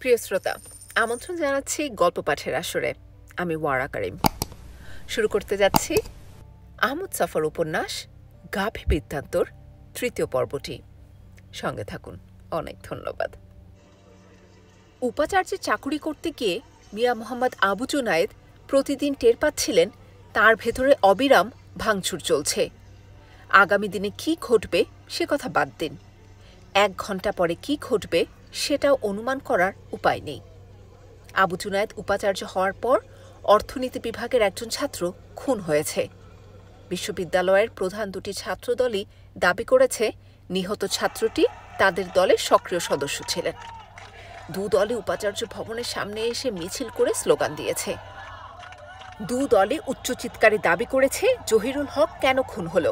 প্রিয় শ্রোতা, আমন্ত্রণ জানাচ্ছি গল্প পাঠের আসরে। আমি ওয়ারা কারিম। শুরু করতে যাচ্ছি আহমদ সফর উপন্যাস গাভী বৃত্তান্তর ৩য় পর্বটি। সঙ্গে থাকুন। অনেক ধন্যবাদ। উপাচার্যে চাকুরি করতে গিয়ে মিয়া মোহাম্মদ আবু জুনায়েদ প্রতিদিন টের পাচ্ছিলেন তার ভেতরে অবিরাম ভাঙচুর চলছে। আগামী দিনে কি ঘটবে সে কথা বাদ দিন, ১ ঘণ্টা পরে কি ঘটবে সেটাও অনুমান করার উপায় নেই। আবু জুনায়েদ উপাচার্য হওয়ার পর অর্থনীতি বিভাগের একজন ছাত্র খুন হয়েছে। বিশ্ববিদ্যালয়ের প্রধান ২টি ছাত্রদলই দাবি করেছে নিহত ছাত্রটি তাদের দলের সক্রিয় সদস্য ছিলেন। দলই উপাচার্য ভবনের সামনে এসে মিছিল করে স্লোগান দিয়েছে। দলে উচ্চ চিৎকারে দাবি করেছে জহিরুল হক কেন খুন হল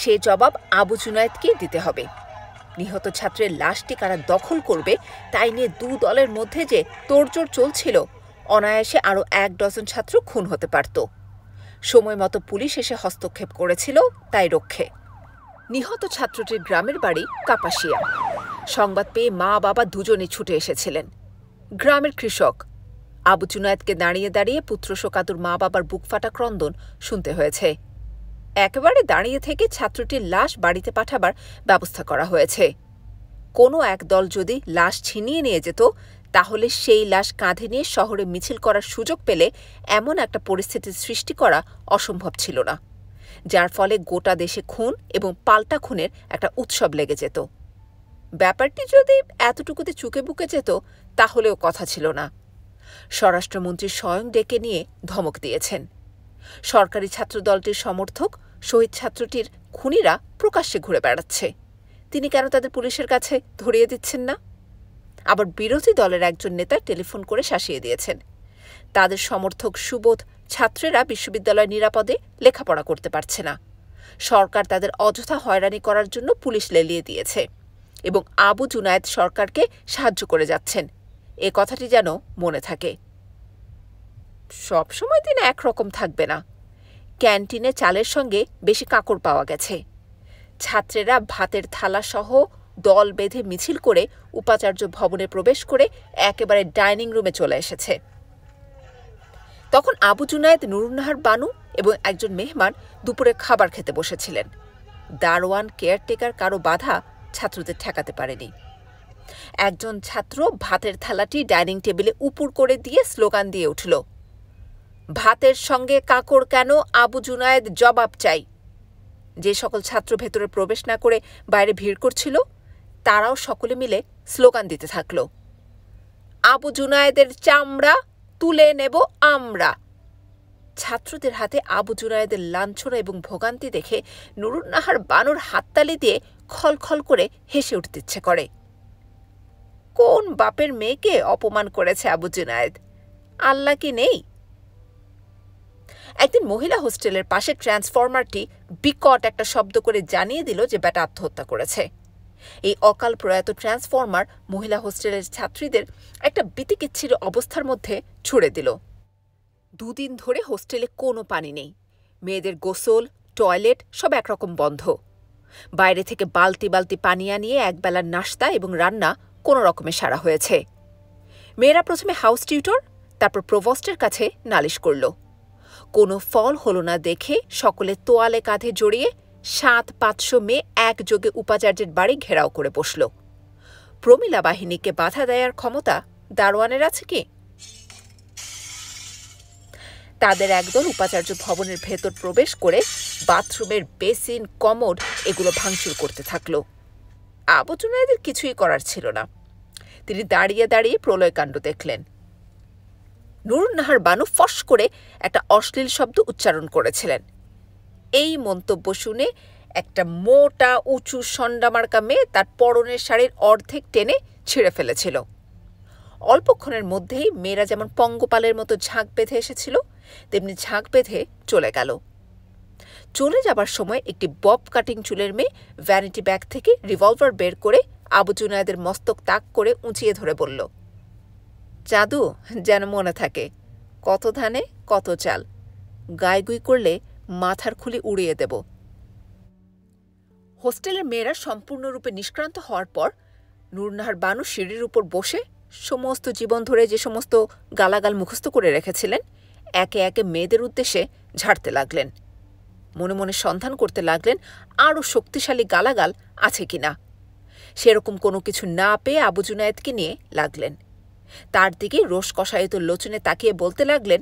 সে জবাব আবু জুনায়েদকেই দিতে হবে। নিহত ছাত্রের লাশটি কারা দখল করবে তাই নিয়ে দলের মধ্যে যে তোড়জোড় চলছিল, অনায়াসে আরও ১ ডজন ছাত্র খুন হতে পারত। সময় মতো পুলিশ এসে হস্তক্ষেপ করেছিল, তাই রক্ষে। নিহত ছাত্রটির গ্রামের বাড়ি কাপাসিয়া। সংবাদ পেয়ে মা বাবা দুজনে ছুটে এসেছিলেন। গ্রামের কৃষক আবু জুনায়েদকে দাঁড়িয়ে দাঁড়িয়ে পুত্র শোকাতুর মা বাবার বুকফাটা ক্রন্দন শুনতে হয়েছে। একেবারে দাঁড়িয়ে থেকে ছাত্রটির লাশ বাড়িতে পাঠাবার ব্যবস্থা করা হয়েছে। কোনো এক দল যদি লাশ ছিনিয়ে নিয়ে যেত, তাহলে সেই লাশ কাঁধে নিয়ে শহরে মিছিল করার সুযোগ পেলে এমন একটা পরিস্থিতির সৃষ্টি করা অসম্ভব ছিল না, যার ফলে গোটা দেশে খুন এবং পাল্টা খুনের একটা উৎসব লেগে যেত। ব্যাপারটি যদি এতটুকুতে চুকে বুকে যেত তাহলেও কথা ছিল না। স্বরাষ্ট্রমন্ত্রী স্বয়ং ডেকে নিয়ে ধমক দিয়েছেন। সরকারি ছাত্রদলটির সমর্থক শহীদ ছাত্রটির খুনিরা প্রকাশ্যে ঘুরে বেড়াচ্ছে, তিনি কেন তাদের পুলিশের কাছে ধরিয়ে দিচ্ছেন না? আবার বিরোধী দলের একজন নেতা টেলিফোন করে শাসিয়ে দিয়েছেন তাদের সমর্থক সুবোধ ছাত্রেরা বিশ্ববিদ্যালয় নিরাপদে লেখাপড়া করতে পারছে না, সরকার তাদের অযথা হয়রানি করার জন্য পুলিশ লেলিয়ে দিয়েছে এবং আবু জুনায়েদ সরকারকে সাহায্য করে যাচ্ছেন। এ কথাটি যেন মনে থাকে। সবসময় দিন একরকম থাকবে না। ক্যান্টিনে চালের সঙ্গে বেশি কাকড় পাওয়া গেছে। ছাত্রেরা ভাতের থালা সহ দল বেঁধে মিছিল করে উপাচার্য ভবনে প্রবেশ করে একেবারে ডাইনিং রুমে চলে এসেছে। তখন আবু জুনায়েদ, নুরুন্নাহার বানু এবং একজন মেহমান দুপুরে খাবার খেতে বসেছিলেন। দারোয়ান, কেয়ারটেকার কারো বাধা ছাত্রদের ঠেকাতে পারেনি। একজন ছাত্র ভাতের থালাটি ডাইনিং টেবিলে উপুড় করে দিয়ে স্লোগান দিয়ে উঠল, ভাতের সঙ্গে কাকড় কেন? আবু জুনায়েদ জবাব চাই। যে সকল ছাত্র ভেতরে প্রবেশ না করে বাইরে ভিড় করছিল, তারাও সকলে মিলে স্লোগান দিতে থাকল, আবু জুনায়েদের চামড়া তুলে নেব আমরা। ছাত্রদের হাতে আবু জুনায়েদের লাঞ্ছনা এবং ভোগান্তি দেখে নুরুন্নাহার বানুর হাততালি দিয়ে খলখল করে হেসে উঠতে ইচ্ছে করে। কোন বাপের মেয়েকে অপমান করেছে আবু জুনায়েদ? আল্লাহ কি নেই? একদিন মহিলা হোস্টেলের পাশে ট্রান্সফরমারটি বিকট একটা শব্দ করে জানিয়ে দিল যে বেটা আত্মহত্যা করেছে। এই অকাল প্রয়াত ট্রান্সফরমার মহিলা হোস্টেলের ছাত্রীদের একটা বিতিকিচ্ছির অবস্থার মধ্যে ছুড়ে দিল। 2 দিন ধরে হোস্টেলে কোনো পানি নেই। মেয়েদের গোসল, টয়লেট সব একরকম বন্ধ। বাইরে থেকে বালতি বালতি পানি আনিয়ে একবেলার নাস্তা এবং রান্না কোনো রকমে সারা হয়েছে। মেয়েরা প্রথমে হাউস টিউটর, তারপর প্রভোস্টের কাছে নালিশ করল। কোনো ফল হলো না দেখে সকলে তোয়ালে কাঁধে জড়িয়ে 700-500 মেয়ে একযোগে উপাচার্যের বাড়ি ঘেরাও করে বসল। প্রমীলা বাহিনীকে বাধা দেয়ার ক্ষমতা দারোয়ানের আছে কি? তাদের একদল উপাচার্য ভবনের ভেতর প্রবেশ করে বাথরুমের বেসিন, কমোড এগুলো ভাঙচুর করতে থাকল। আবু জুনায়েদের কিছুই করার ছিল না। তিনি দাঁড়িয়ে দাঁড়িয়ে প্রলয়কাণ্ড দেখলেন। নুরুন্নাহার বানু ফস করে একটা অশ্লীল শব্দ উচ্চারণ করেছিলেন। এই মন্তব্য শুনে একটা মোটা উঁচু সন্ডামার্কা মেয়ে তার পরনের শাড়ির অর্ধেক টেনে ছিঁড়ে ফেলেছিল। অল্পক্ষণের মধ্যেই মেয়েরা যেমন পঙ্গপালের মতো ঝাঁক বেঁধে এসেছিল, তেমনি ঝাঁক বেঁধে চলে গেল। চলে যাবার সময় একটি বব কাটিং চুলের মেয়ে ভ্যানিটি ব্যাগ থেকে রিভলভার বের করে আবু জুনায়েদের মস্তক তাক করে উঁচিয়ে ধরে বলল, জাদু যেন মনে থাকে, কত ধানে কত চাল, গায়গুই করলে মাথার খুলি উড়িয়ে দেব। হোস্টেলের মেয়েরা সম্পূর্ণরূপে নিষ্ক্রান্ত হওয়ার পর নুরুন্নাহার বানু সিঁড়ির উপর বসে সমস্ত জীবন ধরে যে সমস্ত গালাগাল মুখস্থ করে রেখেছিলেন একে একে মেয়েদের উদ্দেশ্যে ঝাড়তে লাগলেন। মনে মনে সন্ধান করতে লাগলেন আরও শক্তিশালী গালাগাল আছে কিনা। সেরকম কোনো কিছু না পেয়ে আবু জুনায়েদকে নিয়ে লাগলেন। তার দিকে রোষ কষায়িত লোচনে তাকিয়ে বলতে লাগলেন,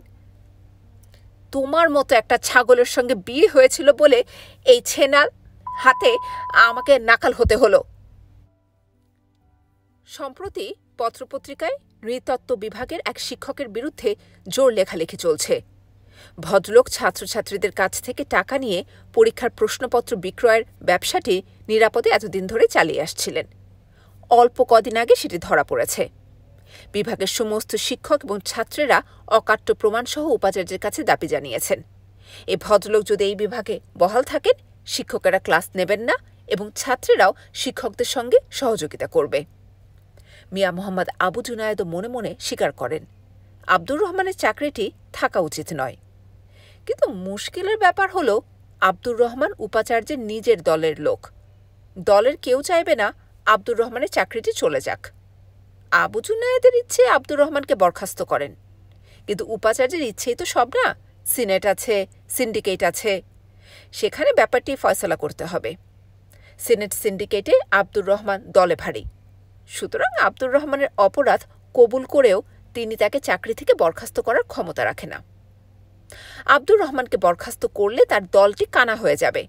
তোমার মতো একটা ছাগলের সঙ্গে বিয়ে হয়েছিল বলে এই ছেনার হাতে আমাকে নাকাল হতে হলো। সম্প্রতি পত্রপত্রিকায় নৃতত্ত্ব বিভাগের এক শিক্ষকের বিরুদ্ধে জোর লেখালেখি চলছে। ভদ্রলোক ছাত্রছাত্রীদের কাছ থেকে টাকা নিয়ে পরীক্ষার প্রশ্নপত্র বিক্রয়ের ব্যবসাটি নিরাপদে এতদিন ধরে চালিয়ে আসছিলেন। অল্প কদিন আগে সেটি ধরা পড়েছে। বিভাগের সমস্ত শিক্ষক এবং ছাত্রেরা অকাট্য প্রমাণসহ উপাচার্যের কাছে দাবি জানিয়েছেন। এই ভদ্রলোক যদি এই বিভাগে বহাল থাকেন, শিক্ষকেরা ক্লাস নেবেন না এবং ছাত্রেরাও শিক্ষকদের সঙ্গে সহযোগিতা করবে। মিয়া মোহাম্মদ আবু জুনায়েদও মনে মনে স্বীকার করেন, আব্দুর রহমানের চাকরিটি থাকা উচিত নয়। কিন্তু মুশকিলের ব্যাপার হলো, আব্দুর রহমান উপাচার্যের নিজের দলের লোক। দলের কেউ চাইবে না আব্দুর রহমানের চাকরিটি চলে যাক। আবু জুনায়েদের ইচ্ছে আব্দুর রহমানকে বরখাস্ত করেন, কিন্তু উপাচার্যের ইচ্ছেই তো সব না। সিনেট আছে, সিন্ডিকেট আছে, সেখানে ব্যাপারটি ফয়সলা করতে হবে। সিনেট সিন্ডিকেটে আব্দুর রহমান দলে ভারী, সুতরাং আব্দুর রহমানের অপরাধ কবুল করেও তিনি তাকে চাকরি থেকে বরখাস্ত করার ক্ষমতা রাখে না। আব্দুর রহমানকে বরখাস্ত করলে তার দলটি কানা হয়ে যাবে।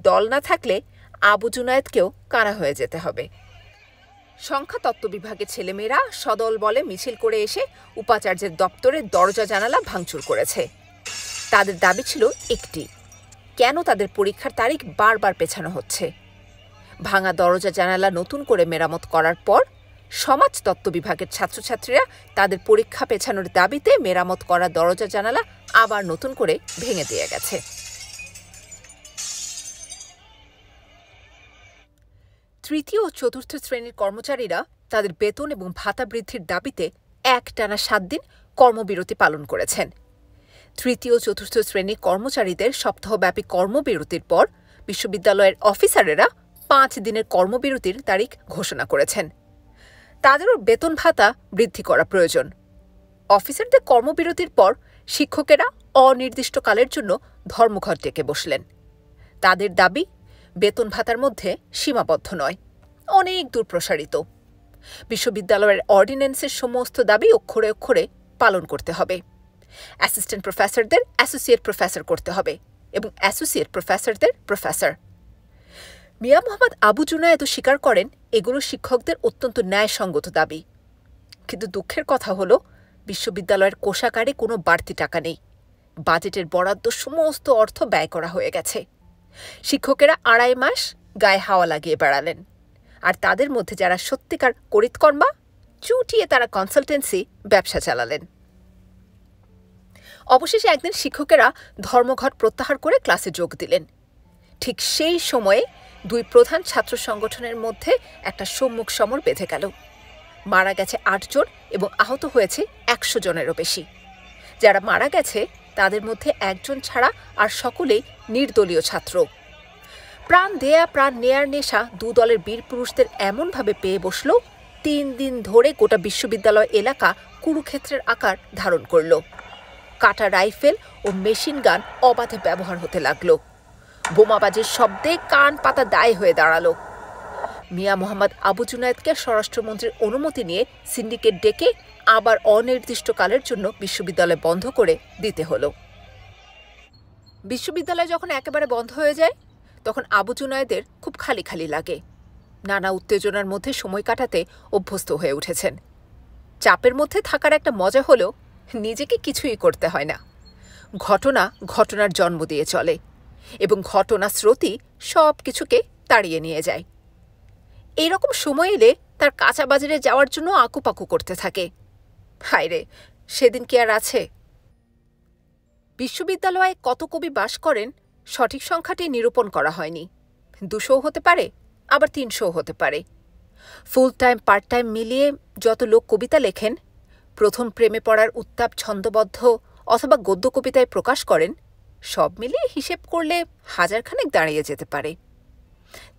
দল না থাকলে আবু জুনায়েদকেও কানা হয়ে যেতে হবে। সংখ্যাতত্ত্ব বিভাগের ছেলেমেয়েরা সদল বলে মিছিল করে এসে উপাচার্যের দপ্তরের দরজা জানালা ভাঙচুর করেছে। তাদের দাবি ছিল একটি, কেন তাদের পরীক্ষার তারিখ বারবার পেছানো হচ্ছে। ভাঙা দরজা জানালা নতুন করে মেরামত করার পর সমাজতত্ত্ব বিভাগের ছাত্রছাত্রীরা তাদের পরীক্ষা পেছানোর দাবিতে মেরামত করা দরজা জানালা আবার নতুন করে ভেঙে দিয়ে গেছে। তৃতীয় ও চতুর্থ শ্রেণীর কর্মচারীরা তাদের বেতন এবং ভাতা বৃদ্ধির দাবিতে একটানা 7 দিন কর্মবিরতি পালন করেছেন। তৃতীয় ও চতুর্থ শ্রেণীর কর্মচারীদের সপ্তাহব্যাপী কর্মবিরতির পর বিশ্ববিদ্যালয়ের অফিসারেরা 5 দিনের কর্মবিরতির তারিখ ঘোষণা করেছেন। তাদেরও বেতন ভাতা বৃদ্ধি করা প্রয়োজন। অফিসারদের কর্মবিরতির পর শিক্ষকেরা অনির্দিষ্টকালের জন্য ধর্মঘট ডেকে বসলেন। তাদের দাবি বেতন ভাতার মধ্যে সীমাবদ্ধ নয়, অনেক দূর প্রসারিত। বিশ্ববিদ্যালয়ের অর্ডিন্যান্সের সমস্ত দাবি অক্ষরে অক্ষরে পালন করতে হবে। অ্যাসিস্ট্যান্ট প্রফেসরদের অ্যাসোসিয়েট প্রফেসর করতে হবে এবং অ্যাসোসিয়েট প্রফেসরদের প্রফেসর। মিয়া মোহাম্মদ আবু জুনায়েদও স্বীকার করেন এগুলো শিক্ষকদের অত্যন্ত ন্যায়সঙ্গত দাবি। কিন্তু দুঃখের কথা হলো, বিশ্ববিদ্যালয়ের কোষাগারে কোনো বাড়তি টাকা নেই। বাজেটের বরাদ্দ সমস্ত অর্থ ব্যয় করা হয়ে গেছে। শিক্ষকেরা 2.5 মাস গায়ে হাওয়া লাগিয়ে বেড়ালেন। আর তাদের মধ্যে যারা সত্যিকার করিতকর্মা, চুটিয়ে তারা কনসালটেন্সি ব্যবসা চালালেন। অবশেষে একদিন শিক্ষকেরা ধর্মঘট প্রত্যাহার করে ক্লাসে যোগ দিলেন। ঠিক সেই সময়ে 2 প্রধান ছাত্র সংগঠনের মধ্যে একটা সম্মুখ সমর বেঁধে গেল। মারা গেছে 8 জন এবং আহত হয়েছে 100 জনেরও বেশি। যারা মারা গেছে তাদের মধ্যে 1 জন ছাড়া আর সকলেই নির্দলীয় ছাত্র। প্রাণ দেয়া প্রাণ নেয়ার নেশা 2 দলের বীর পুরুষদের এমনভাবে পেয়ে বসল, 3 দিন ধরে গোটা বিশ্ববিদ্যালয় এলাকা কুরুক্ষেত্রের আকার ধারণ করল। কাটা রাইফেল ও মেশিন গান অবাধে ব্যবহার হতে লাগল। বোমাবাজির শব্দে কান পাতা দায় হয়ে দাঁড়ালো। মিয়া মোহাম্মদ আবু জুনায়েদকে স্বরাষ্ট্রমন্ত্রীর অনুমতি নিয়ে সিন্ডিকেট ডেকে আবার অনির্দিষ্টকালের জন্য বিশ্ববিদ্যালয় বন্ধ করে দিতে হলো। বিশ্ববিদ্যালয় যখন একেবারে বন্ধ হয়ে যায়, তখন আবু জুনায়েদের খুব খালি খালি লাগে। নানা উত্তেজনার মধ্যে সময় কাটাতে অভ্যস্ত হয়ে উঠেছেন। চাপের মধ্যে থাকার একটা মজা হলেও নিজেকে কিছুই করতে হয় না। ঘটনা ঘটনার জন্ম দিয়ে চলে এবং ঘটনা স্রোতই সব কিছুকে তাড়িয়ে নিয়ে যায়। এইরকম সময় এলে তার কাঁচা বাজারে যাওয়ার জন্য আকুপাকু করতে থাকে। হায়রে, সেদিন কি আর আছে? বিশ্ববিদ্যালয়ে কত কবি বাস করেন সঠিক সংখ্যাটি নিরূপণ করা হয়নি। 200 হতে পারে, আবার 300 হতে পারে। ফুল টাইম পার্ট টাইম মিলিয়ে যত লোক কবিতা লেখেন, প্রথম প্রেমে পড়ার উত্তাপ ছন্দবদ্ধ অথবা গদ্য কবিতায় প্রকাশ করেন, সব মিলিয়ে হিসেব করলে 1000খানেক দাঁড়িয়ে যেতে পারে।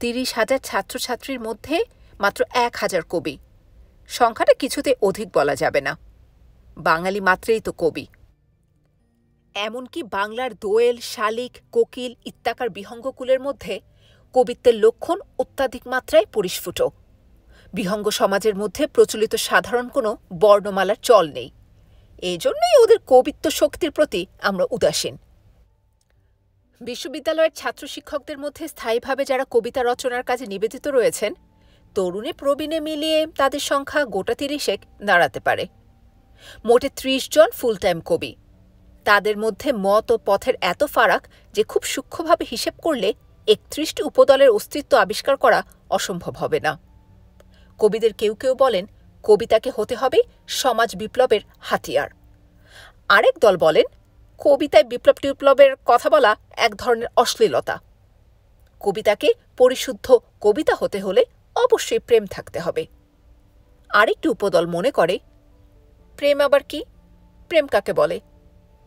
30,000 ছাত্রছাত্রীর মধ্যে মাত্র 1000 কবি, সংখ্যাটা কিছুতে অধিক বলা যাবে না। বাঙালি মাত্রেই তো কবি। এমনকি বাংলার দোয়েল, শালিক, কোকিল ইত্যাকার বিহঙ্গকুলের মধ্যে কবিত্বের লক্ষণ অত্যাধিক মাত্রায় পরিস্ফুট। বিহঙ্গ সমাজের মধ্যে প্রচলিত সাধারণ কোনো বর্ণমালার চল নেই। এই জন্যই ওদের কবিত্ব শক্তির প্রতি আমরা উদাসীন। বিশ্ববিদ্যালয়ের ছাত্র শিক্ষকদের মধ্যে স্থায়ীভাবে যারা কবিতা রচনার কাজে নিবেদিত রয়েছেন, তরুণে প্রবীণে মিলিয়ে তাদের সংখ্যা গোটা ৩০ দাঁড়াতে পারে। মোটে ৩০ জন ফুল টাইম কবি। তাদের মধ্যে মত ও পথের এত ফারাক যে খুব সূক্ষ্মভাবে হিসেব করলে ৩১টি উপদলের অস্তিত্ব আবিষ্কার করা অসম্ভব হবে না। কবিদের কেউ কেউ বলেন কবিতাকে হতে হবে সমাজ বিপ্লবের হাতিয়ার। আরেক দল বলেন কবিতায় বিপ্লব টিপ্লবের কথা বলা এক ধরনের অশ্লীলতা। কবিতাকে পরিশুদ্ধ কবিতা হতে হলে অবশ্যই প্রেম থাকতে হবে। আরেকটি উপদল মনে করে প্রেম আবার কি? প্রেম কাকে বলে?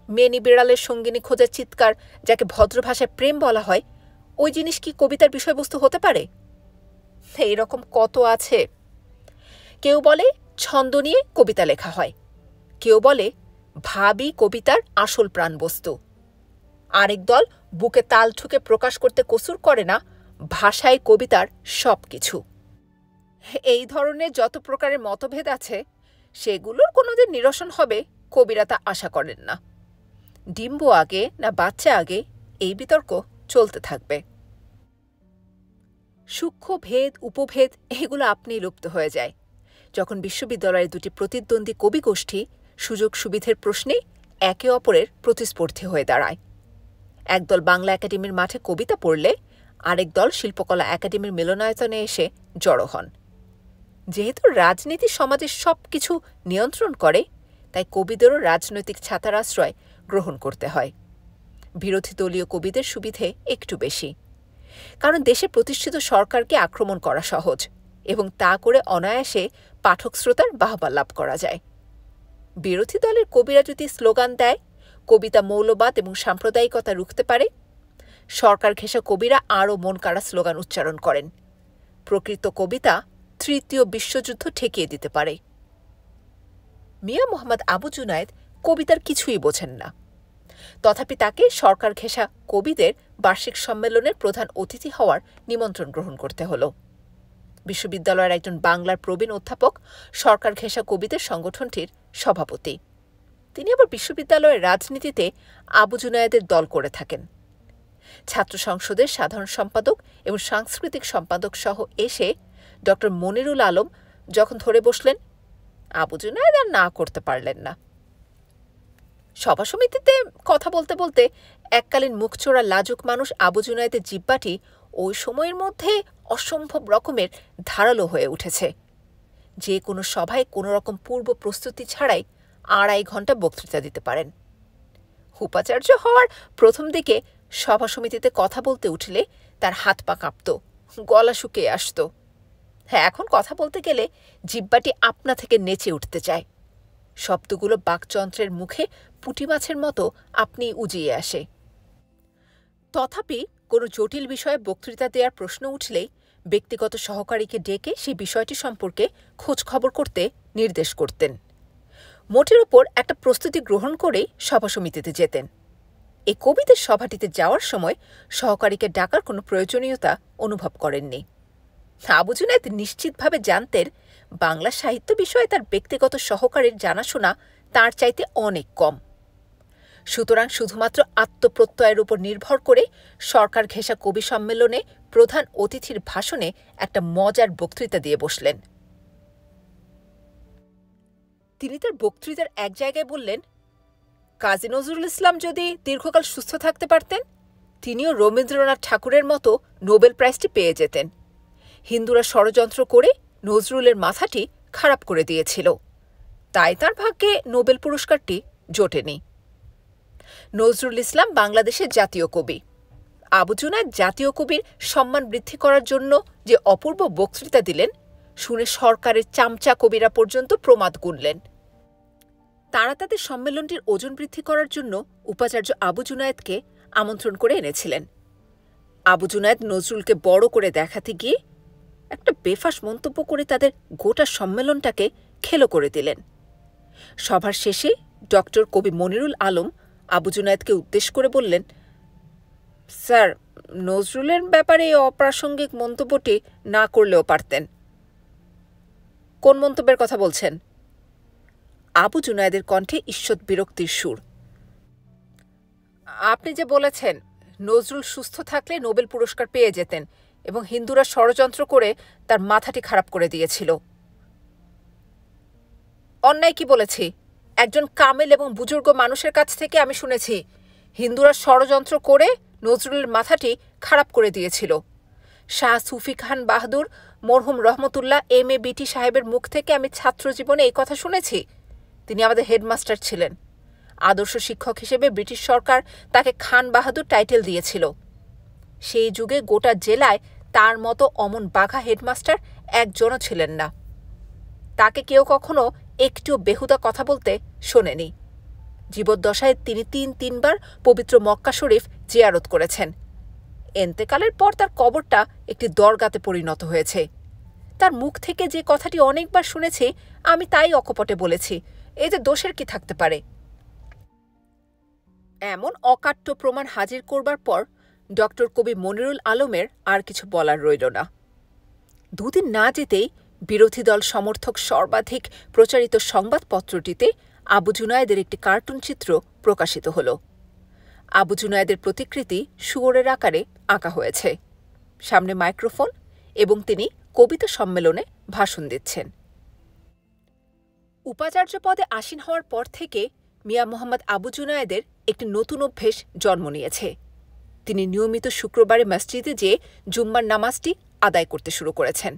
মেনি বিড়ালের সঙ্গিনী খোঁজার চিৎকার, যাকে ভদ্র ভাষায় প্রেম বলা হয়, ওই জিনিস কি কবিতার বিষয়বস্তু হতে পারে? এইরকম কত আছে। কেউ বলে ছন্দ নিয়ে কবিতা লেখা হয়, কেউ বলে ভাবই কবিতার আসল প্রাণবস্তু। আরেক দল বুকে তাল ঠুকে প্রকাশ করতে কসুর করে না, ভাষায় কবিতার সব কিছু। এই ধরনের যত প্রকারের মতভেদ আছে, সেগুলোর কোনোদিন নিরসন হবে কবিরা তা আশা করেন না। ডিম্ব আগে না বাচ্চা আগে, এই বিতর্ক চলতে থাকবে। সূক্ষ্ম ভেদ, উপভেদ এগুলো আপনিই লুপ্ত হয়ে যায় যখন বিশ্ববিদ্যালয়ের দুটি প্রতিদ্বন্দ্বী কবি গোষ্ঠী সুযোগ সুবিধের প্রশ্নে একে অপরের প্রতিস্পর্ধী হয়ে দাঁড়ায়। একদল বাংলা একাডেমির মাঠে কবিতা পড়লে আরেক দল শিল্পকলা একাডেমির মিলনায়তনে এসে জড়ো হন। যেহেতু রাজনীতি সমাজের সব কিছু নিয়ন্ত্রণ করে, তাই কবিদেরও রাজনৈতিক ছাতার আশ্রয় গ্রহণ করতে হয়। বিরোধী দলীয় কবিদের সুবিধে একটু বেশি, কারণ দেশে প্রতিষ্ঠিত সরকারকে আক্রমণ করা সহজ এবং তা করে অনায়াসে পাঠক শ্রোতার বাহবা লাভ করা যায়। বিরোধী দলের কবিরা যদি স্লোগান দেয় কবিতা মৌলবাদ এবং সাম্প্রদায়িকতা রুখতে পারে, সরকার ঘেঁষা কবিরা আরও মন কাড়া স্লোগান উচ্চারণ করেন। প্রকৃত কবিতা তৃতীয় বিশ্বযুদ্ধ ঠেকিয়ে দিতে পারে। মিয়া মোহাম্মদ আবু জুনায়েদ কবিতার কিছুই বোঝেন না, তথাপি তাকে সরকার ঘেঁষা কবিদের বার্ষিক সম্মেলনের প্রধান অতিথি হওয়ার নিমন্ত্রণ গ্রহণ করতে হল। বিশ্ববিদ্যালয়ের একজন বাংলার প্রবীণ অধ্যাপক সরকার ঘেঁষা কবিদের সংগঠনটির সভাপতি। তিনি আবার বিশ্ববিদ্যালয়ের রাজনীতিতে আবু জুনায়েদের দল করে থাকেন। ছাত্র সংসদের সাধারণ সম্পাদক এবং সাংস্কৃতিক সম্পাদক সহ এসে ড মনিরুল আলম যখন ধরে বসলেন, আবু জুনায়েদ আর না করতে পারলেন না। সভা সমিতিতে কথা বলতে বলতে এককালীন মুখচোরা লাজুক মানুষ আবু জুনায়েদের জিহ্বাটি ওই সময়ের মধ্যে অসম্ভব রকমের ধারালো হয়ে উঠেছে। যে কোনো সভায় কোনো রকম পূর্ব প্রস্তুতি ছাড়াই 2.5 ঘন্টা বক্তৃতা দিতে পারেন। উপাচার্য হওয়ার প্রথম দিকে সভা সমিতিতে কথা বলতে উঠলে তার হাত পা কাঁপত, গলা শুকিয়ে আসত। হ্যাঁ, এখন কথা বলতে গেলে জিহ্বাটি আপনা থেকে নেচে উঠতে চায়। শব্দগুলো বাকযন্ত্রের মুখে পুঁটি মাছের মতো আপনি উজিয়ে আসে। তথাপি কোনো জটিল বিষয়ে বক্তৃতা দেওয়ার প্রশ্ন উঠলেই ব্যক্তিগত সহকারীকে ডেকে সেই বিষয়টি সম্পর্কে খোঁজ খবর করতে নির্দেশ করতেন। মোটের ওপর একটা প্রস্তুতি গ্রহণ করেই সভা সমিতিতে যেতেন। এই কবিদের সভাটিতে যাওয়ার সময় সহকারীকে ডাকার কোনো প্রয়োজনীয়তা অনুভব করেননি। আবু জুনায়েদ নিশ্চিতভাবে জানতেন বাংলা সাহিত্য বিষয়ে তার ব্যক্তিগত সহকারীর জানাশোনা তার চাইতে অনেক কম। সুতরাং শুধুমাত্র আত্মপ্রত্যয়ের উপর নির্ভর করে সরকার ঘেঁষা কবি সম্মেলনে প্রধান অতিথির ভাষণে একটা মজার বক্তৃতা দিয়ে বসলেন। তিনি তার বক্তৃতার এক জায়গায় বললেন, কাজী নজরুল ইসলাম যদি দীর্ঘকাল সুস্থ থাকতে পারতেন, তিনিও রবীন্দ্রনাথ ঠাকুরের মতো নোবেল প্রাইজটি পেয়ে যেতেন। হিন্দুরা ষড়যন্ত্র করে নজরুলের মাথাটি খারাপ করে দিয়েছিল, তাই তার ভাগ্যে নোবেল পুরস্কারটি জোটেনি। নজরুল ইসলাম বাংলাদেশের জাতীয় কবি। আবু জুনায়েদ জাতীয় কবির সম্মান বৃদ্ধি করার জন্য যে অপূর্ব বক্তৃতা দিলেন, শুনে সরকারের চামচা কবিরা পর্যন্ত প্রমাদ গুনলেন। তারা তাদের সম্মেলনটির ওজন বৃদ্ধি করার জন্য উপাচার্য আবু জুনায়েদকে আমন্ত্রণ করে এনেছিলেন। আবু জুনায়েদ নজরুলকে বড় করে দেখাতে গিয়ে একটা বেফাঁস মন্তব্য করে তাদের গোটা সম্মেলনটাকে খেলো করে দিলেন। সভার শেষে ডক্টর কবি মনিরুল আলম আবু জুনায়েদকে উদ্দেশ্য করে বললেন, স্যার, নজরুলের ব্যাপারে এই অপ্রাসঙ্গিক মন্তব্যটি না করলেও পারতেন। কোন মন্তব্যের কথা বলছেন? আবু জুনায়েদের কণ্ঠে ঈষৎ বিরক্তির সুর। আপনি যে বলেছেন নজরুল সুস্থ থাকলে নোবেল পুরস্কার পেয়ে যেতেন এবং হিন্দুরা ষড়যন্ত্র করে তার মাথাটি খারাপ করে দিয়েছিল। অন্যায় কি বলেছি? একজন কামেল এবং বুজুর্গ মানুষের কাছ থেকে আমি শুনেছি হিন্দুরা ষড়যন্ত্র করে নজরুলের মাথাটি খারাপ করে দিয়েছিল। শাহ সুফি খান বাহাদুর মরহুম রহমতুল্লাহ এম এ বিটি সাহেবের মুখ থেকে আমি ছাত্র জীবনে এই কথা শুনেছি। তিনি আমাদের হেডমাস্টার ছিলেন। আদর্শ শিক্ষক হিসেবে ব্রিটিশ সরকার তাকে খান বাহাদুর টাইটেল দিয়েছিল। সেই যুগে গোটা জেলায় তার মতো অমন বাঘা হেডমাস্টার একজনও ছিলেন না। তাকে কেউ কখনো একটুও বেহুদা কথা বলতে শোনেনি। জীবদ্দশায় তিনি তিনবার পবিত্র মক্কা শরীফ জিয়ারত করেছেন। এন্তেকালের পর তার কবরটা একটি দরগাতে পরিণত হয়েছে। তার মুখ থেকে যে কথাটি অনেকবার শুনেছি আমি তাই অকপটে বলেছি। এতে দোষের কি থাকতে পারে? এমন অকাট্য প্রমাণ হাজির করবার পর ডক্টর কবি মনিরুল আলমের আর কিছু বলার রইল না। দুদিন না যেতেই বিরোধী দল সমর্থক সর্বাধিক প্রচারিত সংবাদপত্রটিতে আবু জুনায়েদের একটি কার্টুন চিত্র প্রকাশিত হল। আবু জুনায়েদের প্রতিকৃতি শুয়োরের আকারে আঁকা হয়েছে। সামনে মাইক্রোফোন এবং তিনি কবিতা সম্মেলনে ভাষণ দিচ্ছেন। উপাচার্য পদে আসীন হওয়ার পর থেকে মিয়া মোহাম্মদ আবু জুনায়েদের একটি নতুন অভ্যেস জন্ম নিয়েছে। তিনি নিয়মিত শুক্রবারে মসজিদে যেয়ে জুম্মার নামাজটি আদায় করতে শুরু করেছেন।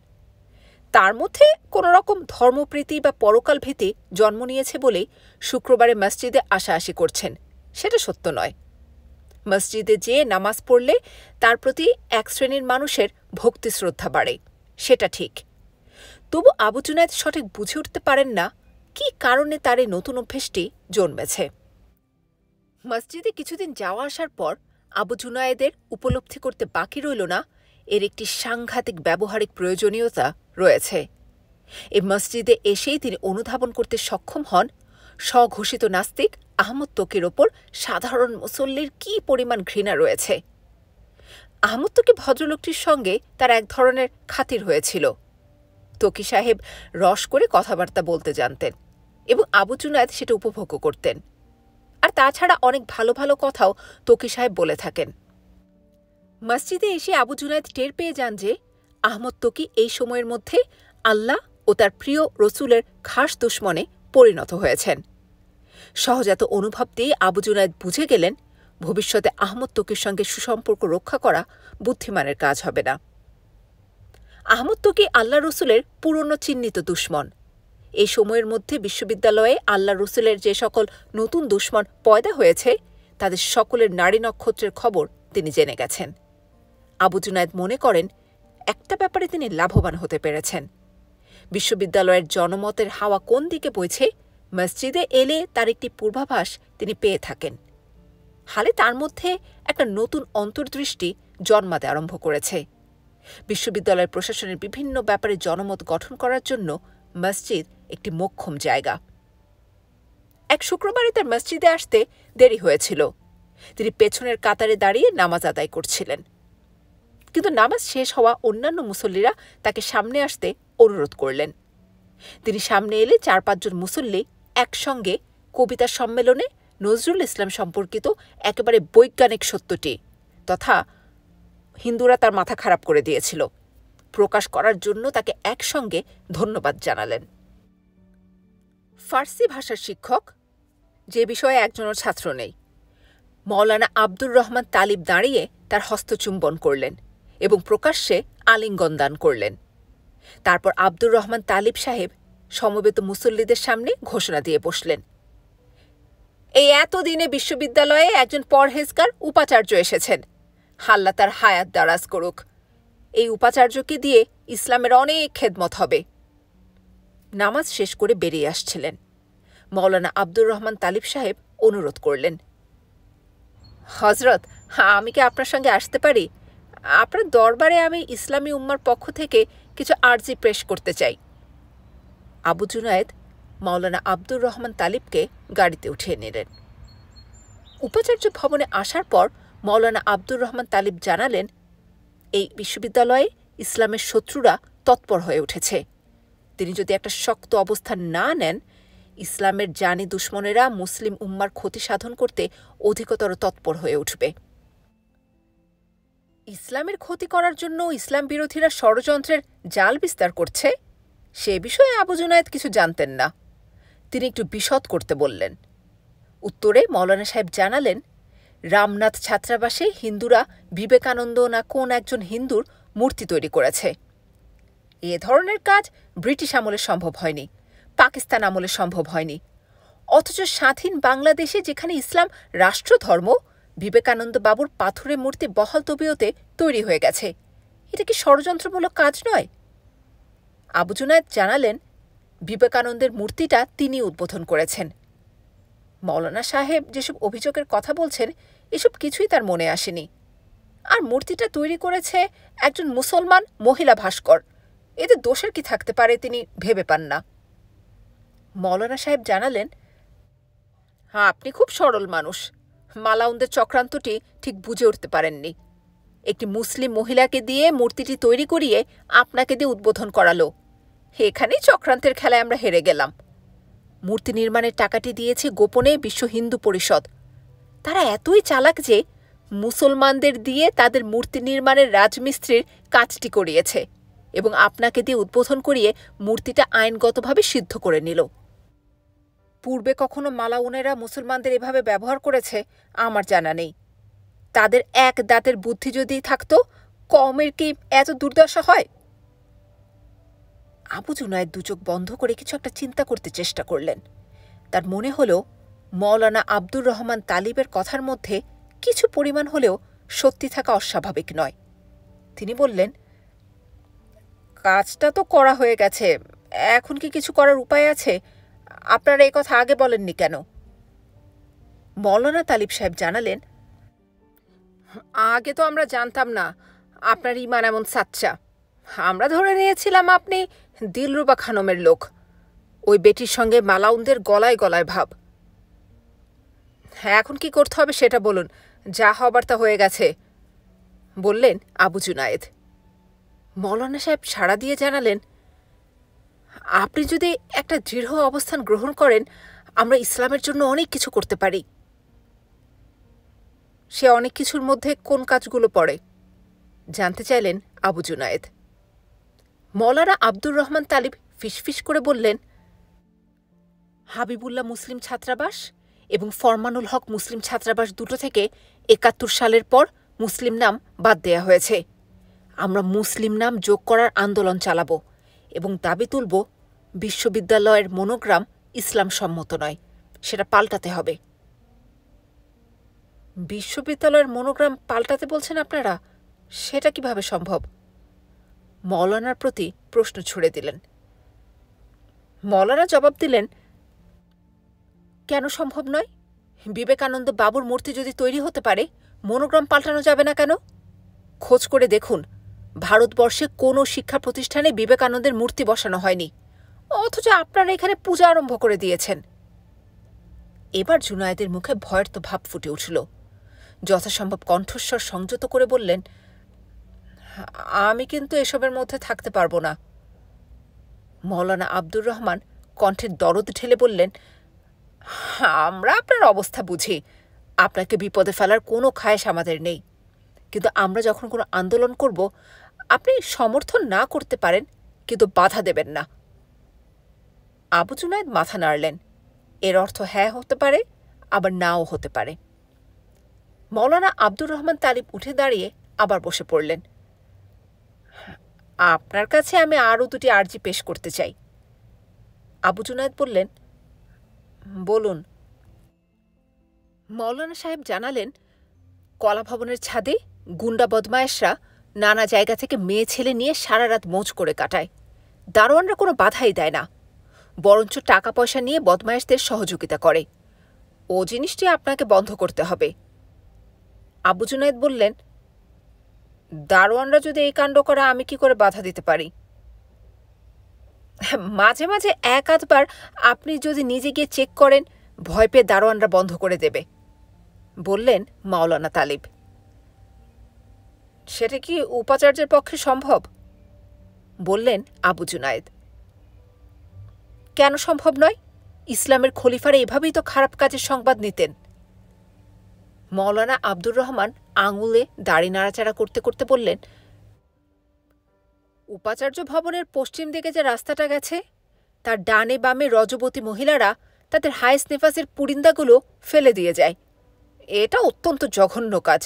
তার মধ্যে কোনো রকম ধর্মপ্রীতি বা পরকাল ভীতি জন্ম নিয়েছে বলেই শুক্রবারে মসজিদে আসাআসি করছেন, সেটা সত্য নয়। মসজিদে যেয়ে নামাজ পড়লে তার প্রতি এক শ্রেণীর মানুষের ভক্তি শ্রদ্ধা বাড়ে, সেটা ঠিক। তবু আবু জুনায়েদ সঠিক বুঝে উঠতে পারেন না কী কারণে তার এই নতুন অভ্যেসটি জন্মেছে। মসজিদে কিছুদিন যাওয়া আসার পর আবু জুনায়েদের উপলব্ধি করতে বাকি রইল না এর একটি সাংঘাতিক ব্যবহারিক প্রয়োজনীয়তা রয়েছে। এই মসজিদে এসেই তিনি অনুধাবন করতে সক্ষম হন স্বঘোষিত নাস্তিক আহমদ তকির ওপর সাধারণ মুসল্লির কী পরিমাণ ঘৃণা রয়েছে। আহমদ তকি ভদ্রলোকটির সঙ্গে তার এক ধরনের খাতির হয়েছিল। তকি সাহেব রস করে কথাবার্তা বলতে জানতেন এবং আবু জুনায়েদ সেটা উপভোগ করতেন। আর তাছাড়া অনেক ভালো ভালো কথাও তকি সাহেব বলে থাকেন। মসজিদে এসে আবু জুনায়েদ টের পেয়ে যান যে আহমদ তকি এই সময়ের মধ্যে আল্লাহ ও তার প্রিয় রসুলের খাস দুশমনে পরিণত হয়েছেন। সহজাত অনুভব দিয়ে আবু জুনায়েদ বুঝে গেলেন ভবিষ্যতে আহমদ তকির সঙ্গে সুসম্পর্ক রক্ষা করা বুদ্ধিমানের কাজ হবে না। আহমদ তকি আল্লাহ রসুলের পুরনো চিহ্নিত দুশমন। এই সময়ের মধ্যে বিশ্ববিদ্যালয়ে আল্লাহ রসুলের যে সকল নতুন দুশমন পয়দা হয়েছে তাদের সকলের নারী নক্ষত্রের খবর তিনি জেনে গেছেন। আবু জুনায়েদ মনে করেন একটা ব্যাপারে তিনি লাভবান হতে পেরেছেন। বিশ্ববিদ্যালয়ের জনমতের হাওয়া কোন দিকে বইছে মসজিদে এলে তার একটি পূর্বাভাস তিনি পেয়ে থাকেন। হালে তার মধ্যে একটা নতুন অন্তর্দৃষ্টি জন্মাতে আরম্ভ করেছে। বিশ্ববিদ্যালয়ের প্রশাসনের বিভিন্ন ব্যাপারে জনমত গঠন করার জন্য মসজিদ একটি মোক্ষম জায়গা। এক শুক্রবারে তার মসজিদে আসতে দেরি হয়েছিল। তিনি পেছনের কাতারে দাঁড়িয়ে নামাজ আদায় করছিলেন, কিন্তু নামাজ শেষ হওয়া অন্যান্য মুসল্লিরা তাকে সামনে আসতে অনুরোধ করলেন। তিনি সামনে এলে 4-5 জন মুসল্লি একসঙ্গে কবিতা সম্মেলনে নজরুল ইসলাম সম্পর্কিত একেবারে বৈজ্ঞানিক সত্যটি তথা হিন্দুরা তার মাথা খারাপ করে দিয়েছিল প্রকাশ করার জন্য তাকে একসঙ্গে ধন্যবাদ জানালেন। ফার্সি ভাষার শিক্ষক, যে বিষয়ে একজনও ছাত্র নেই, মৌলানা আব্দুর রহমান তালিব দাঁড়িয়ে তার হস্তচুম্বন করলেন এবং প্রকাশ্যে আলিঙ্গন দান করলেন। তারপর আব্দুর রহমান তালিব সাহেব সমবেত মুসল্লিদের সামনে ঘোষণা দিয়ে বসলেন, এই এতদিনে বিশ্ববিদ্যালয়ে একজন পরহেজগার উপাচার্য এসেছেন। আল্লাহ তার হায়াত দারাজ করুক। এই উপাচার্যকে দিয়ে ইসলামের অনেক খেদমত হবে। নামাজ শেষ করে বেরিয়ে আসছিলেন। মৌলানা আব্দুর রহমান তালিব সাহেব অনুরোধ করলেন, হজরত, আমি কি আপনার সঙ্গে আসতে পারি? আপনার দরবারে আমি ইসলামী উম্মার পক্ষ থেকে কিছু আর্জি পেশ করতে চাই। আবু জুনায়েদ মাওলানা আব্দুর রহমান তালিবকে গাড়িতে উঠিয়ে নিলেন। উপাচার্য ভবনে আসার পর মাওলানা আব্দুর রহমান তালিব জানালেন, এই বিশ্ববিদ্যালয়ে ইসলামের শত্রুরা তৎপর হয়ে উঠেছে। তিনি যদি একটা শক্ত অবস্থান না নেন, ইসলামের জানি দুশ্মনেরা মুসলিম উম্মার ক্ষতি সাধন করতে অধিকতর তৎপর হয়ে উঠবে। ইসলামের ক্ষতি করার জন্য ইসলাম বিরোধীরা ষড়যন্ত্রের জাল বিস্তার করছে, সে বিষয়ে আবু জুনায়েদ কিছু জানতেন না। তিনি একটু বিশদ করতে বললেন। উত্তরে মৌলানা সাহেব জানালেন, রামনাথ ছাত্রাবাসে হিন্দুরা বিবেকানন্দ না কোন একজন হিন্দুর মূর্তি তৈরি করেছে। এ ধরনের কাজ ব্রিটিশ আমলে সম্ভব হয়নি, পাকিস্তান আমলে সম্ভব হয়নি। অথচ স্বাধীন বাংলাদেশে, যেখানে ইসলাম রাষ্ট্রধর্ম, বিবেকানন্দ বাবুর পাথরের মূর্তি বহাল তবিয়তে তৈরি হয়ে গেছে। এটা কি ষড়যন্ত্রমূলক কাজ নয়? আবু জুনায়েদ জানালেন, বিবেকানন্দের মূর্তিটা তিনি উদ্বোধন করেছেন। মৌলানা সাহেব যেসব অভিযোগের কথা বলছেন, এসব কিছুই তার মনে আসেনি। আর মূর্তিটা তৈরি করেছে একজন মুসলমান মহিলা ভাস্কর, এতে দোষের কি থাকতে পারে তিনি ভেবে পান না। মৌলানা সাহেব জানালেন, হ্যাঁ, আপনি খুব সরল মানুষ। মালাউনদের চক্রান্তটি ঠিক বুঝে উঠতে পারেননি। একটি মুসলিম মহিলাকে দিয়ে মূর্তিটি তৈরি করিয়ে আপনাকে দিয়ে উদ্বোধন করালো। এখানেই চক্রান্তের খেলায় আমরা হেরে গেলাম। মূর্তি নির্মাণের টাকাটি দিয়েছে গোপনে বিশ্ব হিন্দু পরিষদ। তারা এতই চালাক যে মুসলমানদের দিয়ে তাদের মূর্তি নির্মাণের রাজমিস্ত্রির কাজটি করিয়েছে এবং আপনাকে দিয়ে উদ্বোধন করিয়ে মূর্তিটা আইনগতভাবে সিদ্ধ করে নিল। পূর্বে কখনো মালাউনেরা মুসলমানদের এভাবে ব্যবহার করেছে আমার জানা নেই। তাদের এক দাঁতের বুদ্ধি যদি থাকতো, কওমের কি এত দুর্দশা হয়? আবু জুনায়েদ দুচোখ বন্ধ করে কিছু একটা চিন্তা করতে চেষ্টা করলেন। তার মনে হল মৌলানা আব্দুর রহমান তালিবের কথার মধ্যে কিছু পরিমাণ হলেও সত্যি থাকা অস্বাভাবিক নয়। তিনি বললেন, কাজটা তো করা হয়ে গেছে, এখন কি কিছু করার উপায় আছে? আপনারা এই কথা আগে বলেননি কেন? মৌলানা তালিব সাহেব জানালেন, আগে তো আমরা জানতাম না আপনার ইমান এমন সাচ্চা। আমরা ধরে নিয়েছিলাম আপনি দিলরুবা খানমের লোক। ওই বেটির সঙ্গে মালাউনদের গলায় গলায় ভাব। হ্যাঁ, এখন কি করতে হবে সেটা বলুন। যা হবার তা হয়ে গেছে, বললেন আবু জুনায়েদ। মৌলানা সাহেব সাড়া দিয়ে জানালেন, আপনি যদি একটা দৃঢ় অবস্থান গ্রহণ করেন, আমরা ইসলামের জন্য অনেক কিছু করতে পারি। সে অনেক কিছুর মধ্যে কোন কাজগুলো পড়ে জানতে চাইলেন আবু জুনায়েদ। মৌলানা আব্দুর রহমান তালিব ফিসফিস করে বললেন, হাবিবুল্লাহ মুসলিম ছাত্রাবাস এবং ফরমানুল হক মুসলিম ছাত্রাবাস দুটো থেকে ৭১ সালের পর মুসলিম নাম বাদ দেয়া হয়েছে। আমরা মুসলিম নাম যোগ করার আন্দোলন চালাব এবং দাবি তুলব বিশ্ববিদ্যালয়ের মনোগ্রাম ইসলাম সম্মত নয়, সেটা পাল্টাতে হবে। বিশ্ববিদ্যালয়ের মনোগ্রাম পাল্টাতে বলছেন আপনারা? সেটা কিভাবে সম্ভব? মৌলানার প্রতি প্রশ্ন ছুড়ে দিলেন। মৌলানা জবাব দিলেন, কেন সম্ভব নয়? বিবেকানন্দ বাবুর মূর্তি যদি তৈরি হতে পারে, মনোগ্রাম পাল্টানো যাবে না কেন? খোঁজ করে দেখুন, ভারতবর্ষে কোনো শিক্ষা প্রতিষ্ঠানে বিবেকানন্দের মূর্তি বসানো হয়নি, অথচ আপনারা এখানে পূজা আরম্ভ করে দিয়েছেন। এবার জুনায়েদের মুখে ভয়ের তো ভাব ফুটে উঠল। যথাসম্ভব কণ্ঠস্বর সংযত করে বললেন, আমি কিন্তু এসবের মধ্যে থাকতে পারব না। মৌলানা আব্দুর রহমান কণ্ঠের দরদ ঢেলে বললেন, আমরা আপনার অবস্থা বুঝি। আপনাকে বিপদে ফেলার কোনো খায়েশ আমাদের নেই, কিন্তু আমরা যখন কোনো আন্দোলন করব, আপনি সমর্থন না করতে পারেন, কিন্তু বাধা দেবেন না। আবু জুনায়েদ মাথা নাড়লেন। এর অর্থ হ্যাঁ হতে পারে, আবার নাও হতে পারে। মৌলানা আব্দুর রহমান তালিব উঠে দাঁড়িয়ে আবার বসে পড়লেন। আপনার কাছে আমি আরও দুটি আর্জি পেশ করতে চাই। আবু জুনায়েদ বললেন, বলুন। মৌলানা সাহেব জানালেন, কলা ভবনের ছাদে গুন্ডা বদমায়েশরা নানা জায়গা থেকে মেয়ে ছেলে নিয়ে সারা রাত মৌজ করে কাটায়। দারোয়ানরা কোনো বাধাই দেয় না, বরঞ্চ টাকা পয়সা নিয়ে বদমায়েশদের সহযোগিতা করে। ও জিনিসটি আপনাকে বন্ধ করতে হবে। আবু জুনায়েদ বললেন, দারোয়ানরা যদি এই কাণ্ড করে, আমি কি করে বাধা দিতে পারি? মাঝে মাঝে এক আধবার আপনি যদি নিজে গিয়ে চেক করেন, ভয় পেয়ে দারোয়ানরা বন্ধ করে দেবে, বললেন মাওলানা তালিব। সেটা কি উপাচার্যের পক্ষে সম্ভব? বললেন আবু জুনায়েদ। কেন সম্ভব নয়? ইসলামের খলিফারা এভাবেই তো খারাপ কাজের সংবাদ নিতেন। মৌলানা আব্দুর রহমান আঙুলে দাড়ি নাড়াচাড়া করতে করতে বললেন, উপাচার্য ভবনের পশ্চিম দিকে যে রাস্তাটা গেছে, তার ডানে বামে রজবতী মহিলারা তাদের হায়েস নেফাসের পুরিন্দাগুলো ফেলে দিয়ে যায়। এটা অত্যন্ত জঘন্য কাজ।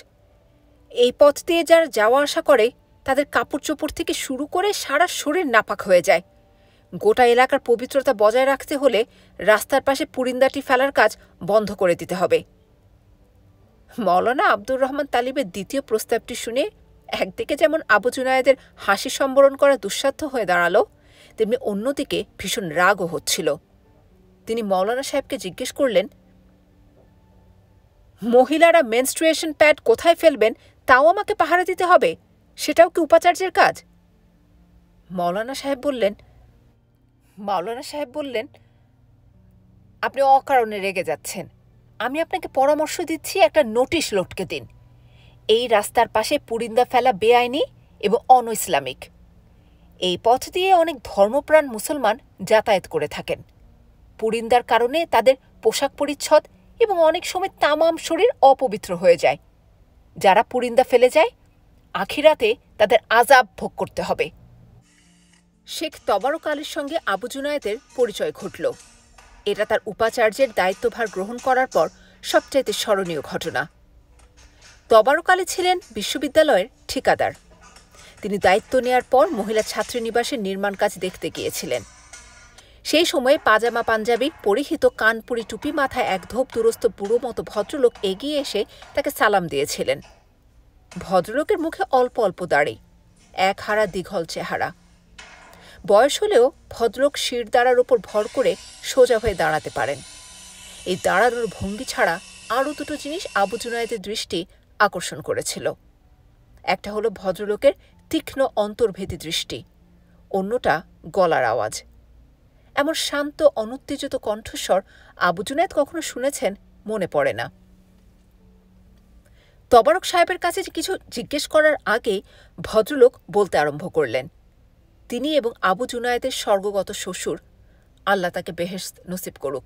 এই পথ দিয়ে যারা যাওয়া আসা করে তাদের কাপড় চোপড় থেকে শুরু করে সারা শরীর নাপাক হয়ে যায়। গোটা এলাকার পবিত্রতা বজায় রাখতে হলে রাস্তার পাশে পুরিন্দাটি ফেলার কাজ বন্ধ করে দিতে হবে। মৌলানা আব্দুর রহমান তালিবের দ্বিতীয় প্রস্তাবটি শুনে একদিকে যেমন আবু জুনায়েদের হাসি সম্বরণ করা দুঃসাধ্য হয়ে দাঁড়ালো, তেমনি অন্যদিকে ভীষণ রাগও হচ্ছিল। তিনি মৌলানা সাহেবকে জিজ্ঞেস করলেন, মহিলারা মেনস্ট্রুয়েশন প্যাড কোথায় ফেলবেন তাও আমাকে পাহারা দিতে হবে? সেটাও কি উপাচার্যের কাজ? মাওলানা সাহেব বললেন, আপনি অকারণে রেগে যাচ্ছেন। আমি আপনাকে পরামর্শ দিচ্ছি, একটা নোটিশ লটকে দিন। এই রাস্তার পাশে পুরিন্দা ফেলা বেআইনি এবং অনইসলামিক। এই পথ দিয়ে অনেক ধর্মপ্রাণ মুসলমান যাতায়াত করে থাকেন। পুরিন্দার কারণে তাদের পোশাক পরিচ্ছদ এবং অনেক সময় তামাম শরীর অপবিত্র হয়ে যায়। যারা পুরিন্দা ফেলে যায়, আখিরাতে তাদের আযাব ভোগ করতে হবে। শেখ তবারক আলীর সঙ্গে আবু জুনায়েদের পরিচয় ঘটল। এটা তার উপাচার্যের দায়িত্বভার গ্রহণ করার পর সবচাইতে স্মরণীয় ঘটনা। তবারক আলী ছিলেন বিশ্ববিদ্যালয়ের ঠিকাদার। তিনি দায়িত্ব নেয়ার পর মহিলা ছাত্রীনিবাসের নির্মাণ কাজ দেখতে গিয়েছিলেন। সেই সময়ে পাজামা পাঞ্জাবি পরিহিত কানপুরি টুপি মাথায় এক ধোপ দুরস্ত বুড়ো মতো ভদ্রলোক এগিয়ে এসে তাকে সালাম দিয়েছিলেন। ভদ্রলোকের মুখে অল্প অল্প দাড়ি, এক হারা দীঘল চেহারা। বয়স হলেও ভদ্রলোক শিরদাঁড়ার ওপর ভর করে সোজা হয়ে দাঁড়াতে পারেন। এই দাঁড়ানোর ভঙ্গি ছাড়া আরও দুটো জিনিস আবু জুনায়েদের দৃষ্টি আকর্ষণ করেছিল। একটা হলো ভদ্রলোকের তীক্ষ্ণ অন্তর্ভেদী দৃষ্টি, অন্যটা গলার আওয়াজ। এমন শান্ত অনুত্তেজিত কণ্ঠস্বর আবু জুনায়েদ কখনো শুনেছেন মনে পড়ে না। তবারক সাহেবের কাছে কিছু জিজ্ঞেস করার আগেই ভদ্রলোক বলতে আরম্ভ করলেন, তিনি এবং আবু জুনায়েদের স্বর্গগত শ্বশুর, আল্লাহ তাকে বেহেশত নসিব করুক,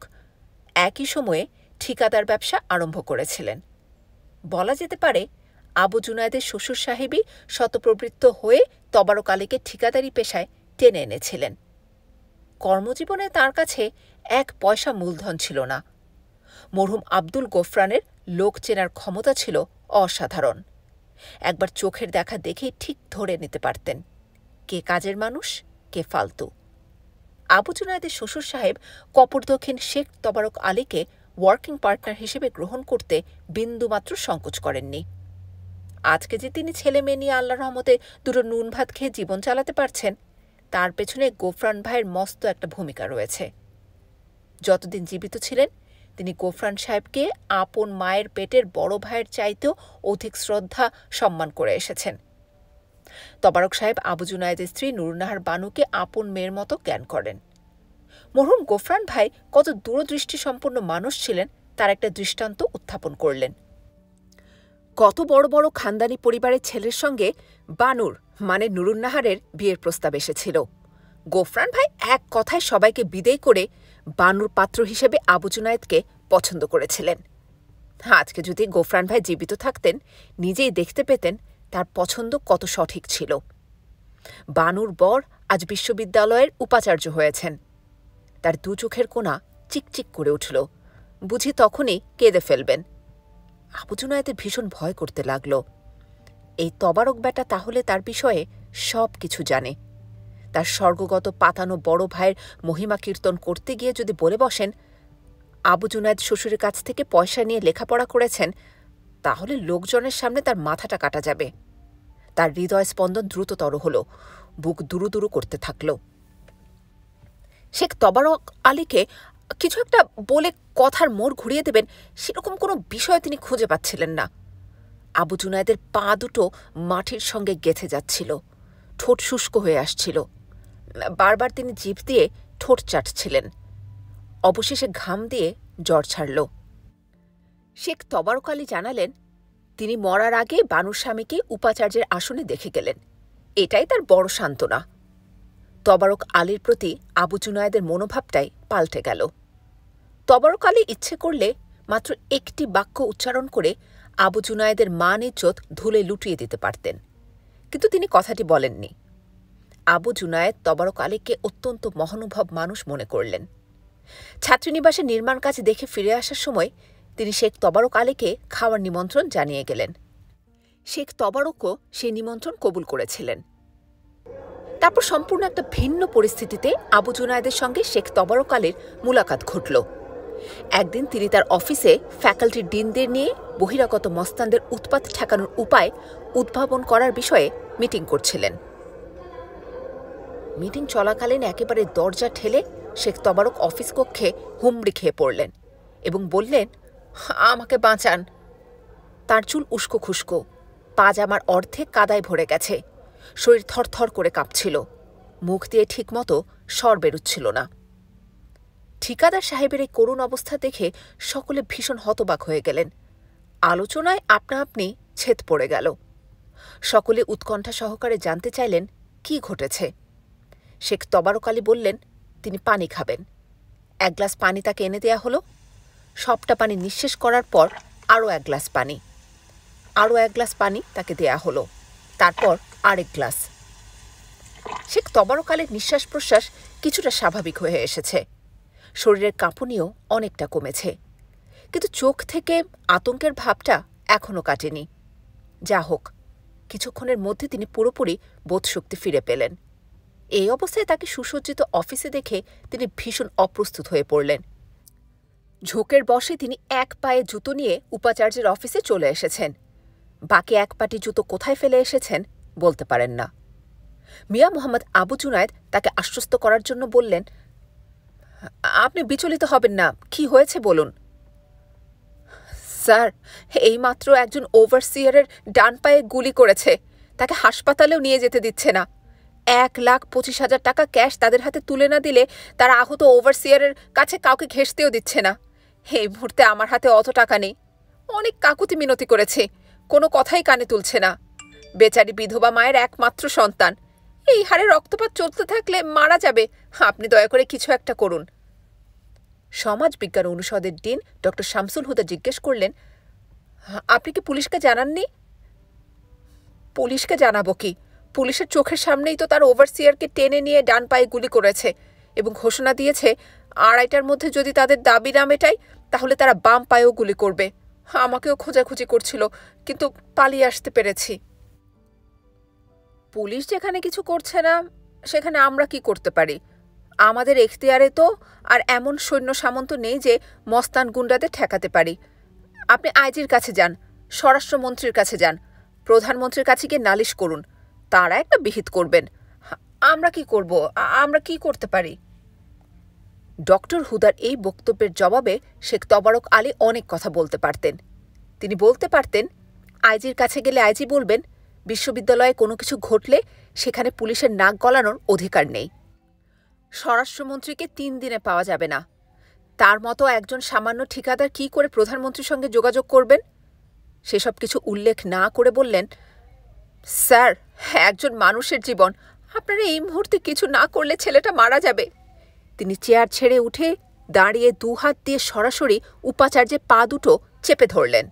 একই সময়ে ঠিকাদার ব্যবসা আরম্ভ করেছিলেন। বলা যেতে পারে আবু জুনায়েদের শ্বশুর সাহেবই শতপ্রবৃত্ত হয়ে তবারক আলীকে ঠিকাদারি পেশায় টেনে এনেছিলেন। কর্মজীবনে তার কাছে এক পয়সা মূলধন ছিল না। মরহুম আব্দুল গোফরানের লোক চেনার ক্ষমতা ছিল অসাধারণ। একবার চোখের দেখা দেখেই ঠিক ধরে নিতে পারতেন কে কাজের মানুষ, কে ফালতু। আবু জুনায়েদের শ্বশুর সাহেব কপরদক্ষিণ শেখ তবারক আলীকে ওয়ার্কিং পার্টনার হিসেবে গ্রহণ করতে বিন্দুমাত্র সংকোচ করেননি। আজকে যে তিনি ছেলে মেয়ে নিয়ে আল্লাহর রহমতে দুটো নুন ভাত খেয়ে জীবন চালাতে পারছেন, তার পেছনে গোফরান ভাইয়ের মস্ত একটা ভূমিকা রয়েছে। যতদিন জীবিত ছিলেন তিনি গোফরান সাহেবকে আপন মায়ের পেটের বড় ভাইয়ের চাইতেও অধিক শ্রদ্ধা সম্মান করে এসেছেন। তবারক সাহেব আবু জুনায়েদের স্ত্রী নুরুন্নাহার বানুকে আপন মেয়ের মতো জ্ঞান করেন। মরহুম গোফরান ভাই কত দূরদৃষ্টি সম্পন্ন মানুষ ছিলেন তার একটা দৃষ্টান্ত উত্থাপন করলেন। কত বড় বড় খানদানি পরিবারের ছেলের সঙ্গে বানুর মানে নুরুন্নাহারের বিয়ের প্রস্তাব এসেছিল। গোফরান ভাই এক কথায় সবাইকে বিদেয় করে বানুর পাত্র হিসেবে আবু জুনায়েদকে পছন্দ করেছিলেন। আজকে যদি গোফরান ভাই জীবিত থাকতেন, নিজেই দেখতে পেতেন তার পছন্দ কত সঠিক ছিল। বানুর বর আজ বিশ্ববিদ্যালয়ের উপাচার্য হয়েছেন। তার দু চোখের কোণা চিকচিক করে উঠল, বুঝি তখনই কেঁদে ফেলবেন। আবু জুনায়েদের ভীষণ ভয় করতে লাগল। এই তবারক বেটা তাহলে তার বিষয়ে সব কিছু জানে। তার স্বর্গগত পাতানো বড় ভাইয়ের মহিমা কীর্তন করতে গিয়ে যদি বলে বসেন আবু জুনায়েদ শ্বশুরের কাছ থেকে পয়সা নিয়ে লেখাপড়া করেছেন, তাহলে লোকজনের সামনে তার মাথাটা কাটা যাবে। তার হৃদয় স্পন্দন দ্রুততর হল, বুক দুরু দুরু করতে থাকল। শেখ তবারক আলীকে কিছু একটা বলে কথার মোড় ঘুরিয়ে দেবেন সেরকম কোনো বিষয় তিনি খুঁজে পাচ্ছিলেন না। আবু জুনায়েদের পা দুটো মাটির সঙ্গে গেঁথে যাচ্ছিল, ঠোঁট শুষ্ক হয়ে আসছিল, বারবার তিনি জিভ দিয়ে ঠোঁট চাটছিলেন। অবশেষে ঘাম দিয়ে জ্বর ছাড়ল। শেখ তবারক আলী জানালেন, তিনি মরার আগে বানুর স্বামীকে উপাচার্যের আসনে দেখে গেলেন। এটাই তার বড় সান্ত্বনা। তবারক আলীর প্রতি আবু জুনায়েদের মনোভাবটাই পাল্টে গেল। তবারক আলী ইচ্ছে করলে মাত্র একটি বাক্য উচ্চারণ করে আবু জুনায়েদের মান ইজ্জত ধুলে লুটিয়ে দিতে পারতেন, কিন্তু তিনি কথাটি বলেননি। আবু জুনায়েদ তবারক আলীকে অত্যন্ত মহানুভব মানুষ মনে করলেন। ছাত্রীনিবাসের নির্মাণ কাজ দেখে ফিরে আসার সময় তিনি শেখ তবারক আলীকে খাওয়ার নিমন্ত্রণ জানিয়ে গেলেন। শেখ তবারকও সেই নিমন্ত্রণ কবুল করেছিলেন। তারপর সম্পূর্ণ একটা ভিন্ন পরিস্থিতিতে আবু জুনায়েদের সঙ্গে শেখ তবারক আলীর মুলাকাত ঘটল। একদিন তিনি তার অফিসে ফ্যাকাল্টির ডিনদের নিয়ে বহিরাগত মস্তানদের উৎপাত ঠেকানোর উপায় উদ্ভাবন করার বিষয়ে মিটিং করছিলেন। মিটিং চলাকালীন একেবারে দরজা ঠেলে শেখ তবারক অফিস কক্ষে হুমড়ি খেয়ে পড়লেন এবং বললেন, আমাকে বাঁচান। তার চুল উস্কো খুস্কো, পাজামার অর্ধেক কাদায় ভরে গেছে, শরীর থরথর করে কাঁপছিল, মুখ দিয়ে ঠিকমতো স্বর বেরুচ্ছিল না। ঠিকাদার সাহেবের এই করুণ অবস্থা দেখে সকলে ভীষণ হতবাক হয়ে গেলেন। আলোচনায় আপনা আপনি ছেদ পড়ে গেল। সকলে উৎকণ্ঠা সহকারে জানতে চাইলেন কি ঘটেছে। শেখ তবারক আলী বললেন তিনি পানি খাবেন। এক গ্লাস পানি তাকে এনে দেয়া হলো। সবটা পানি নিঃশেষ করার পর আরও এক গ্লাস পানি, আরও এক গ্লাস পানি তাকে দেয়া হলো, তারপর আরেক গ্লাস। শেখ তবারক আলীর নিঃশ্বাস প্রশ্বাস কিছুটা স্বাভাবিক হয়ে এসেছে, শরীরের কাঁপুনিও অনেকটা কমেছে, কিন্তু চোখ থেকে আতঙ্কের ভাবটা এখনও কাটেনি। যা হোক, কিছুক্ষণের মধ্যে তিনি পুরোপুরি বোধশক্তি ফিরে পেলেন। এই অবস্থায় তাকে সুসজ্জিত অফিসে দেখে তিনি ভীষণ অপ্রস্তুত হয়ে পড়লেন। ঝোঁকের বশে তিনি এক পায়ে জুতো নিয়ে উপাচার্যের অফিসে চলে এসেছেন। বাকি এক পাটি জুতো কোথায় ফেলে এসেছেন বলতে পারেন না। মিয়া মোহাম্মদ আবু জুনায়েদ তাকে আশ্বস্ত করার জন্য বললেন, আপনি বিচলিত হবেন না, কি হয়েছে বলুন। স্যার, এইমাত্র একজন ওভারসিয়ারের ডান পায়ে গুলি করেছে, তাকে হাসপাতালেও নিয়ে যেতে দিচ্ছে না। 1,25,000 টাকা ক্যাশ তাদের হাতে তুলে না দিলে তারা আহত ওভারসিয়ারের কাছে কাউকে ঘেঁষতেও দিচ্ছে না। এই মুহূর্তে আমার হাতে অত টাকা নেই। অনেক কাকুতি মিনতি করেছে, কোনো কথাই কানে তুলছে না। বেচারি বিধবা মায়ের একমাত্র সন্তান, এই হারে রক্তপাত চলতে থাকলে মারা যাবে। আপনি দয়া করে কিছু একটা করুন। সমাজ বিজ্ঞান অনুষদের ডিন ডক্টর শামসুল হুদা জিজ্ঞেস করলেন, আপনি কি পুলিশকে জানাননি? পুলিশকে জানাবো কি? পুলিশের চোখের সামনেই তো তার ওভারসিয়ারকে টেনে নিয়ে ডান পায়ে গুলি করেছে এবং ঘোষণা দিয়েছে 2:30টার মধ্যে যদি তাদের দাবি না মেটায় তাহলে তারা বাম পায়েও গুলি করবে। আমাকেও খোঁজাখুঁজি করছিল, কিন্তু পালিয়ে আসতে পেরেছি। পুলিশ যেখানে কিছু করছে না সেখানে আমরা কি করতে পারি? আমাদের এখতিয়ারে তো আর এমন সৈন্য সামন্ত নেই যে মস্তান গুন্ডাদের ঠেকাতে পারি। আপনি আইজির কাছে যান, স্বরাষ্ট্রমন্ত্রীর কাছে যান, প্রধানমন্ত্রীর কাছে গিয়ে নালিশ করুন, তারা একটা বিহিত করবেন। আমরা কি করব? আমরা কি করতে পারি? ডক্টর হুদার এই বক্তব্যের জবাবে শেখ তবারক আলী অনেক কথা বলতে পারতেন। তিনি বলতে পারতেন, আইজির কাছে গেলে আইজি বলবেন বিশ্ববিদ্যালয়ে কোনো কিছু ঘটলে সেখানে পুলিশের নাক গলানোর অধিকার নেই। স্বরাষ্ট্রমন্ত্রীকে 3 দিনে পাওয়া যাবে না। তার মতো একজন সামান্য ঠিকাদার কি করে প্রধানমন্ত্রীর সঙ্গে যোগাযোগ করবেন? সেসব কিছু উল্লেখ না করে বললেন, স্যার, একজন মানুষের জীবন, আপনারা এই মুহূর্তে কিছু না করলে ছেলেটা মারা যাবে। তিনি চেয়ার ছেড়ে উঠে দাঁড়িয়ে 2 হাত দিয়ে সরাসরি উপাচার্যের পা দুটো চেপে ধরলেন।